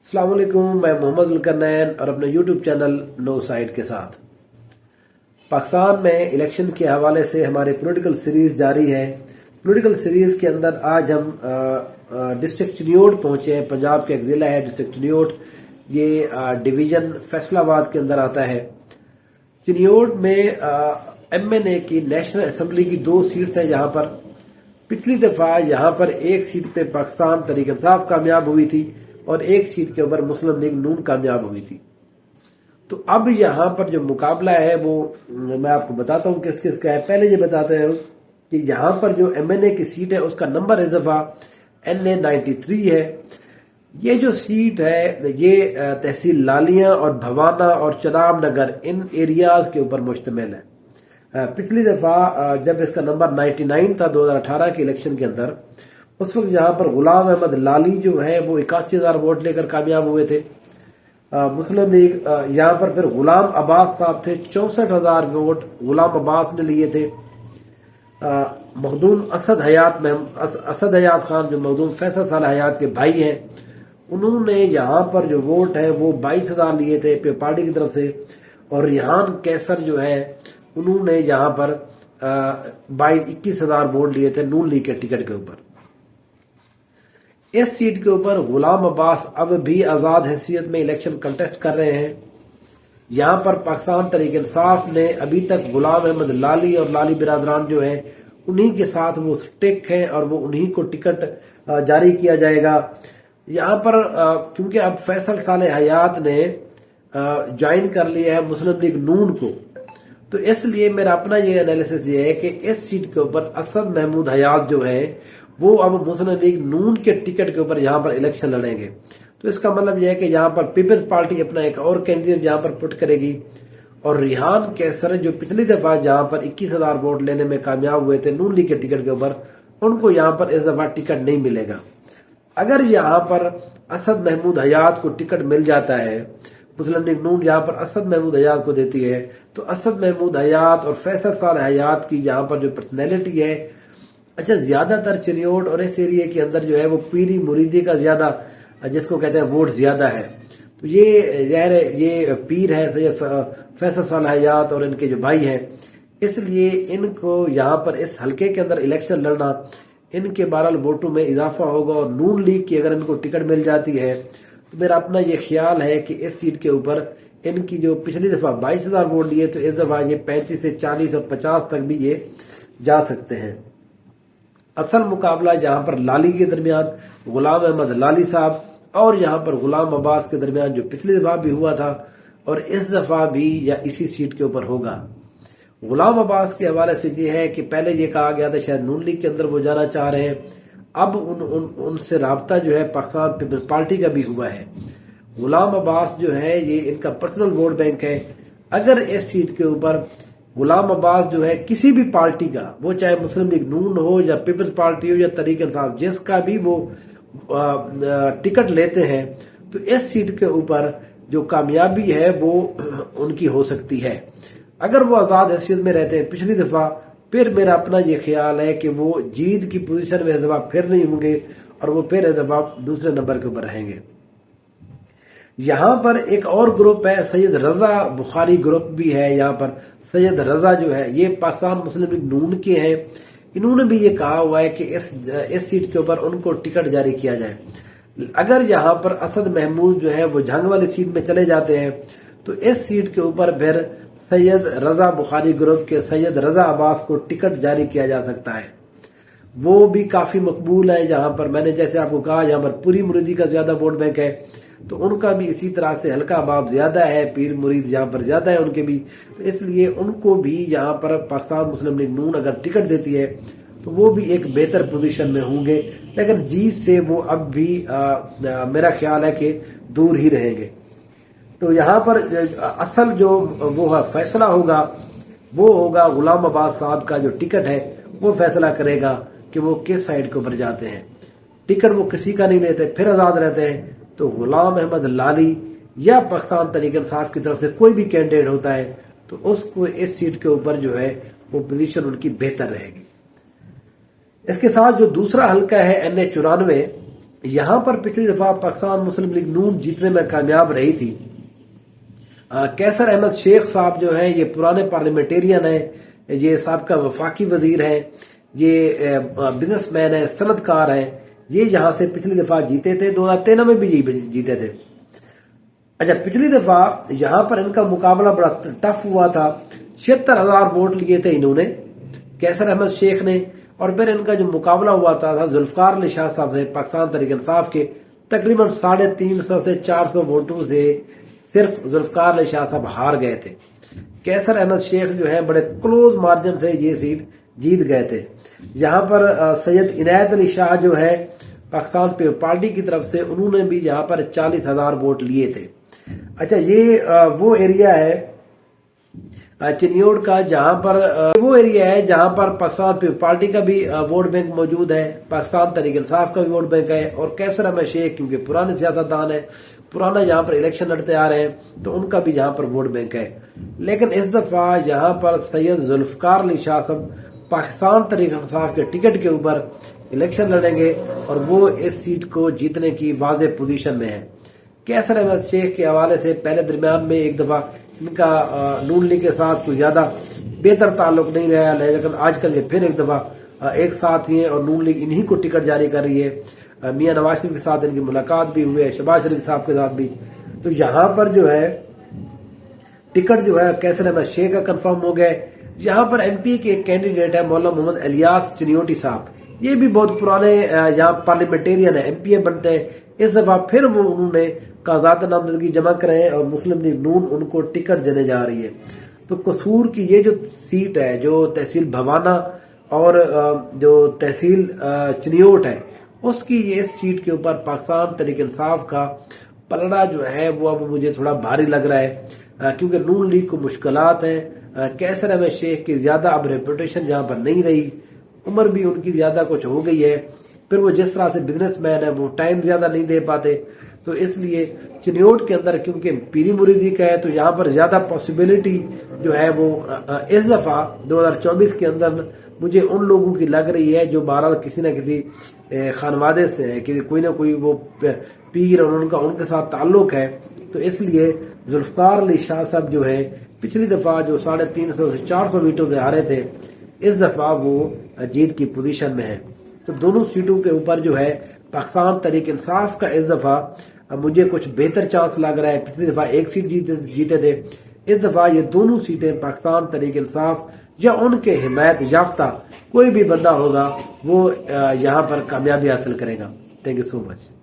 अस्सलाम वालेकुम, मैं मोहम्मद जुल्करनैन और अपने यूट्यूब चैनल नो साइड के साथ। पाकिस्तान में इलेक्शन के हवाले से हमारे पॉलिटिकल सीरीज जारी है। पॉलिटिकल सीरीज के अंदर आज हम डिस्ट्रिक्ट चिन्योट पहुंचे हैं। पंजाब का एक जिला है डिस्ट्रिक्ट चिन्योट, ये डिवीजन फैसलाबाद के अंदर आता है। चिन्योट में MNA की नेशनल असम्बली की 2 सीट्स हैं। जहां पर पिछली दफा यहाँ पर एक सीट पे पाकिस्तान तहरीक इंसाफ कामयाब हुई थी और एक सीट के ऊपर मुस्लिम लीग नून कामयाब हुई थी। तो अब यहाँ पर जो मुकाबला है वो मैं आपको बताता हूँ किस किस का है। पहले ये बताते हैं कि यहाँ पर जो MNA की सीट है उसका नंबर इस दफा NA 93 है। ये जो सीट है ये तहसील लालियां और भवाना और चनाब नगर इन एरियाज के ऊपर मुश्तमिल है। पिछली दफा जब इसका नंबर 99 था 2018 के इलेक्शन के अंदर, उस वक्त यहाँ पर गुलाम अहमद लाली जो है वो 81,000 वोट लेकर कामयाब हुए थे। मुस्लिम लीग यहाँ पर फिर गुलाम अब्बास साहब थे, 64,000 वोट गुलाम अब्बास ने लिए थे। मखदूम असद हयात खान जो मखदूम फैसल साल हयात के भाई हैं, उन्होंने यहाँ पर जो वोट है वो 22,000 लिए थे पे पार्टी की तरफ से। और रिहान कैसर जो है उन्होंने यहाँ पर 21,000 वोट लिए थे नून लीग के टिकट के ऊपर। इस सीट के ऊपर गुलाम अब्बास अब भी आजाद हैसियत में इलेक्शन कंटेस्ट कर रहे हैं। यहां पर पाकिस्तान तहरीक इंसाफ ने अभी तक गुलाम अहमद लाली और लाली बिरादरान जो है उन्हीं के साथ वो स्टिक है और वो उन्हीं को टिकट जारी किया जाएगा। यहां पर क्योंकि अब फैसल साले हयात ने ज्वाइन कर लिया है मुस्लिम लीग नून को, तो इसलिए मेरा अपना ये एनालिसिस ये है कि इस सीट के ऊपर असद महमूद हयात जो है वो अब मुस्लिम लीग नून के टिकट के ऊपर यहाँ पर इलेक्शन लड़ेंगे। तो इसका मतलब यह है कि यहाँ पर पीपल्स पार्टी अपना एक और कैंडिडेट यहाँ पर पुट करेगी और रिहान कैसर जो पिछली दफा जहाँ पर 21,000 वोट लेने में कामयाब हुए थे नून लीग के टिकट के ऊपर, उनको यहाँ पर इस दफा टिकट नहीं मिलेगा। अगर यहाँ पर असद महमूद हयात को टिकट मिल जाता है, मुस्लिम लीग नून यहाँ पर असद महमूद हयात को देती है, तो असद महमूद हयात और फैसल साल हयात की यहाँ पर जो पर्सनैलिटी है, अच्छा ज्यादातर चिन्योट और इस एरिया के अंदर जो है वो पीरी मुरीदी का ज्यादा जिसको कहते हैं वोट ज्यादा है। तो ये पीर है सैयद फैसल साल हयात और इनके जो भाई हैं, इसलिए इनको यहाँ पर इस हलके के अंदर इलेक्शन लड़ना इनके बहरहाल वोटों में इजाफा होगा। और नून लीग की अगर इनको टिकट मिल जाती है तो मेरा अपना ये ख्याल है कि इस सीट के ऊपर इनकी जो पिछली दफा 22,000 वोट लिए तो इस दफा ये 35 से 40 और 50 तक भी ये जा सकते हैं। असल मुकाबला जहां पर लाली के दरमियान गुलाम अहमद लाली साहब और यहां पर गुलाम अब्बास के दरमियान जो पिछली दफा भी हुआ था और इस दफा भी या इसी सीट के ऊपर होगा। गुलाम अब्बास के हवाले से ये है कि पहले ये कहा गया था शायद नून लीग के अंदर वो जाना चाह रहे हैं, अब उनसे राब्ता जो है पाकिस्तान पीपल्स पार्टी का भी हुआ है। गुलाम अब्बास जो है ये इनका पर्सनल वोट बैंक है। अगर इस सीट के ऊपर गुलाम अब्बास जो है किसी भी पार्टी का, वो चाहे मुस्लिम लीग नून हो या पीपल्स पार्टी हो या तहरीक इंसाफ, जिसका भी वो टिकट लेते हैं, तो इस सीट के ऊपर जो कामयाबी है वो उनकी हो सकती है। अगर वो आजाद हैसियत में रहते हैं पिछली दफा, फिर मेरा अपना ये ख्याल है कि वो जीत की पोजीशन में इस दफा फिर नहीं होंगे और वो फिर इस दफा दूसरे नंबर के ऊपर रहेंगे। यहाँ पर एक और ग्रुप है, सैयद रजा बुखारी ग्रुप भी है। यहाँ पर सैयद रजा जो है ये पाकिस्तान मुस्लिम लीग नून के हैं। इन्होंने भी ये कहा हुआ है कि इस सीट के ऊपर उनको टिकट जारी किया जाए। अगर यहाँ पर असद महमूद जो है वो जंग वाली सीट में चले जाते हैं तो इस सीट के ऊपर फिर सैयद रजा बुखारी ग्रुप के सैयद रजा अब्बास को टिकट जारी किया जा सकता है। वो भी काफी मकबूल है। जहां पर मैंने जैसे आपको कहा यहाँ पर पूरी मुरीदी का ज्यादा वोट बैंक है, तो उनका भी इसी तरह से हल्का बाब ज्यादा है, पीर मुरीद यहाँ पर ज्यादा है उनके भी, तो इसलिए उनको भी यहाँ पर पाकिस्तान मुस्लिम लीग नून अगर टिकट देती है तो वो भी एक बेहतर पोजीशन में होंगे। लेकिन जीत से वो अब भी मेरा ख्याल है कि दूर ही रहेंगे। तो यहाँ पर असल जो वो फैसला होगा वो होगा गुलाम अब्बास साहब का जो टिकट है वो फैसला करेगा कि वो किस साइड के ऊपर जाते हैं। टिकट वो किसी का नहीं लेते, फिर आजाद रहते हैं, तो गुलाम अहमद लाली या पाकिस्तान तहरीक इंसाफ की तरफ से कोई भी कैंडिडेट होता है तो उसको इस सीट के ऊपर जो है वो पोजीशन उनकी बेहतर रहेगी। इसके साथ जो दूसरा हल्का है NA 94, یہاں پر پچھلی دفعہ پاکستان مسلم لیگ نون جیتنے میں کامیاب رہی تھی. کیسر احمد شیخ صاحب جو ہیں یہ پرانے پارلیمنٹیرین ہیں، یہ سابقہ وفاقی وزیر ہیں، یہ بزنس مین ہیں، صنعت کار ہیں. یہ یہاں سے پچھلی دفعہ جیتے تھے، 2013 میں بھی یہی جیتے تھے. اچھا، پچھلی دفعہ یہاں پر ان کا مقابلہ بڑا ٹف ہوا تھا. 76,000 ووٹ لیے تھے انہوں نے، کیسر احمد شیخ نے، اور پھر ان کا جو مقابلہ ہوا تھا ذوالفقار علی شاہ صاحب سے پاکستان تحریک انصاف کے. تقریباً 350 سے 400 ووٹوں سے صرف ذوالفقار علی شاہ صاحب ہار گئے تھے. کیسر احمد شیخ جو ہے بڑے کلوز مارجن سے یہ سیٹ جیت گئے تھے. یہاں پر سید عنایت علی شاہ جو ہے پاکستان پیپل پارٹی کی طرف سے، انہوں نے بھی یہاں پر 40,000 ووٹ لیے تھے. اچھا، یہ وہ ایریا ہے چنیوٹ کا جہاں پر پاکستان پیپل پارٹی کا بھی ووٹ بینک موجود ہے، پاکستان تحریک انصاف کا بھی ووٹ بینک ہے، اور کیسر احمد شیخ کیونکہ پرانے سیاستدان ہیں، پرانا یہاں پر الیکشن لڑتے آ رہے ہیں، تو ان کا بھی یہاں پر ووٹ بینک ہے. لیکن اس دفعہ یہاں پر سید ذوالفقار علی شاہ صاحب پاکستان تحریک انصاف کے ٹکٹ کے اوپر الیکشن لڑیں گے، اور وہ اس سیٹ کو جیتنے کی واضح پوزیشن میں ہے. کیسر احمد شیخ کے حوالے سے پہلے درمیان میں ایک دفعہ ان کا نون لیگ کے ساتھ کوئی زیادہ بہتر تعلق نہیں رہا، لیکن آج کل یہ پھر ایک دفعہ ایک ساتھ ہی ہیں، اور نون لیگ انہی کو ٹکٹ جاری کر رہی ہے. میاں نواز شریف کے ساتھ ان کی ملاقات بھی ہوئی ہے، شہباز شریف صاحب کے ساتھ بھی. تو یہاں پر جو ہے ٹکٹ جو ہے کیسر احمد شیخ کا کنفرم ہو گیا. یہاں پر ایم پی کے ایک کینڈیڈیٹ ہے مولانا محمد الیاس چنیوٹی صاحب. یہ بھی بہت پرانے یہاں پارلیمنٹیرین ہیں، ایم پی اے بنتے ہیں. اس دفعہ پھر انہوں نے کاغذات نامزدگی جمع کرے ہیں، اور مسلم لیگ نون ان کو ٹکٹ دینے جا رہی ہے. تو قصور کی یہ جو سیٹ ہے، جو تحصیل بھوانہ اور جو تحصیل چنیوٹ ہے، اس کی یہ سیٹ کے اوپر پاکستان تحریک انصاف کا پلڑا جو ہے وہ اب مجھے تھوڑا بھاری لگ رہا ہے، کیونکہ نون لیگ کو مشکلات ہیں. کیسر احمد شیخ کی زیادہ اب ریپوٹیشن یہاں پر نہیں رہی، عمر بھی ان کی زیادہ کچھ ہو گئی ہے، پھر وہ جس طرح سے بزنس مین ہے وہ ٹائم زیادہ نہیں دے پاتے. تو اس لیے چنیوٹ کے اندر کیونکہ پیری مریدی کا ہے، تو یہاں پر زیادہ پاسبلٹی جو ہے وہ اس دفعہ 2024 کے اندر مجھے ان لوگوں کی لگ رہی ہے جو بہرحال کسی نہ کسی خانوادے سے ہے، کہ کوئی نہ کوئی وہ پیر اور ان کے ساتھ تعلق ہے. تو اس لیے ذوالفقار علی شاہ صاحب جو ہے پچھلی دفعہ جو 350 سے 400 ویٹوں سے ہارے تھے، اس دفعہ وہ جیت کی پوزیشن میں ہے. تو دونوں سیٹوں کے اوپر جو ہے پاکستان تحریک انصاف کا اس دفعہ مجھے کچھ بہتر چانس لگ رہا ہے. پچھلی دفعہ ایک سیٹ جیتے تھے، اس دفعہ یہ دونوں سیٹیں پاکستان تحریک انصاف یا ان کے حمایت یافتہ کوئی بھی بندہ ہوگا وہ یہاں پر کامیابی حاصل کرے گا. Thank you so much.